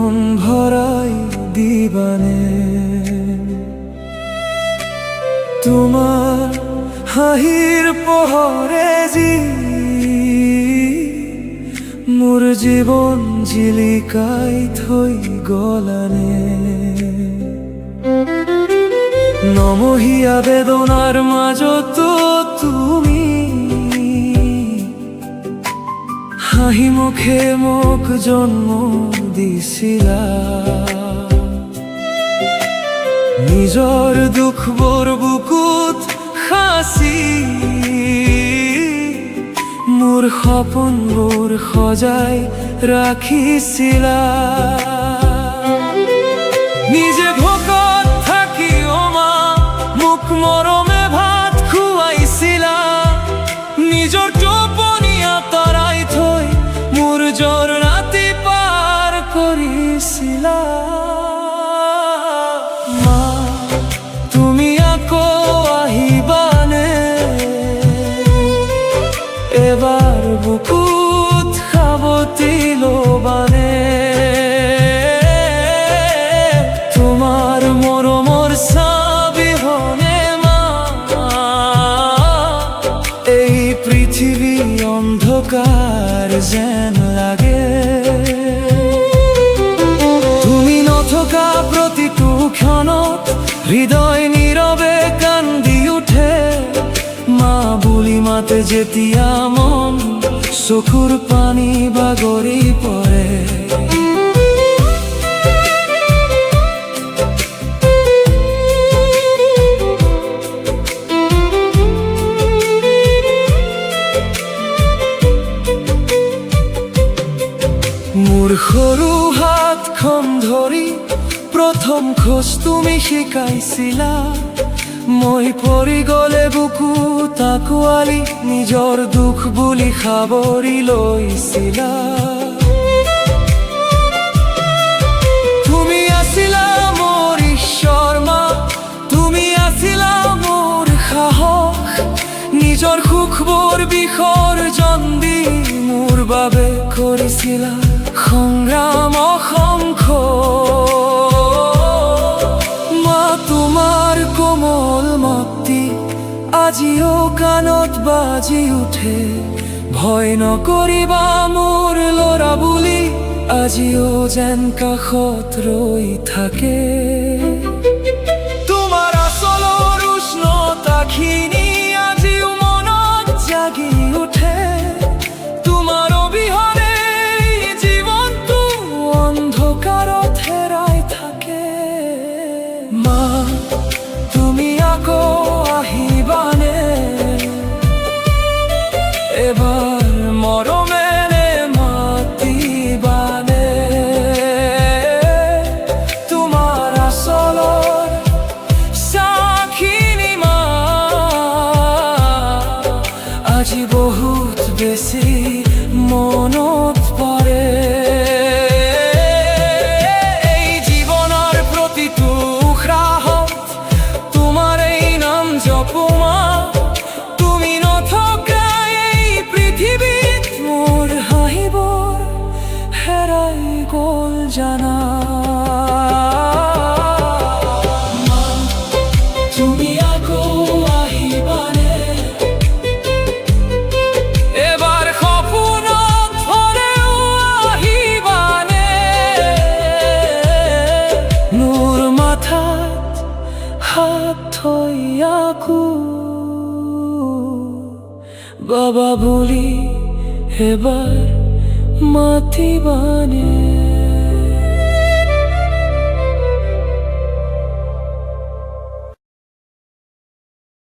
মন ভরাই দিবানে। তোমাৰ হাঁহিৰ পোহৰে যি মোৰ জীৱন জিলিকাই থৈ গলানে। নমহীয়া বেদনাৰ মাজতো তুমি হাঁহি মুখে মোক জন্ম দিছিলা। নিজৰ দুখবোৰ বুকুত সাঁচি মোৰ সপোনবোৰ সজাই ৰাখিছিলা। নিজে ভোকত থাকিও মা মোক মৰমে ভাত খুৱাইছিলা। নিজৰ টোপনি আঁতৰাই থৈ মোৰ জ্বৰ ৰাতি পাৰ কৰিছিলা। মা তুমি আকৌ আহিবানে? এবাৰ বুকুত সাৱটি ল'বানে? তোমাৰ মৰমৰ ছাবিহনে মা এই পৃথিৱী অন্ধকাৰ যেন লাগে। তুমি নথকা প্ৰতিটো ক্ষণত হৃদয় নীৰৱে কান্দি উঠে। মা বুলি মাতে যেতিয়া মন চকুৰ পানী বাগৰি পৰে। মোৰ সৰু হাতখন ধৰি প্ৰথম খোজ তুমি শিকাইছিলা। মই পৰি গলে বুকুত আঁকোৱালি নিজৰ দুখ বুলি সাৱৰি লৈছিলা। তুমি আছিলা মোৰ ঈশ্বৰ মা, তুমি আছিলা মোৰ সাহস। নিজৰ সুখবোৰ বিসৰ্জন দি মোৰ বাবে কৰিছিলা সংগ্ৰাম অসংখ্য। মা তোমাৰ কোমল মাতটি আজিও কাণত বাজি উঠে। ভয় নকৰিবা মোৰ ল'ৰা বুলি আজিও যেন কাষত ৰৈ থাকে। তোমাৰ আচলৰ উষ্ণতাখিনি আজিও মনত জাগি উঠে। তোমাৰ অবিহনে জীৱনটো অন্ধকাৰত হেৰাই থাকে। মা তুমি আকৌ আহিবানে? এবাৰ মৰমেৰে মাতিবানে? তোমাৰ আচলৰ ছাঁখিনি মা আজি বহুত বেছি মনত পৰে। এই জীৱনৰ প্ৰতিটো উশাহত তোমাৰ এই নাম জপো মা। তুমি নথকা এই পৃথিৱীত মোৰ হাঁহিবোৰ হেৰাই গ'ল জানা। মা তুমি আকৌ আহিবানে? এবাৰ সপোনত হ'লেও আহিবানে? মোৰ মাথাত হাত থৈ আকৌ বাবা বুলি এবাৰ মাতিবানে?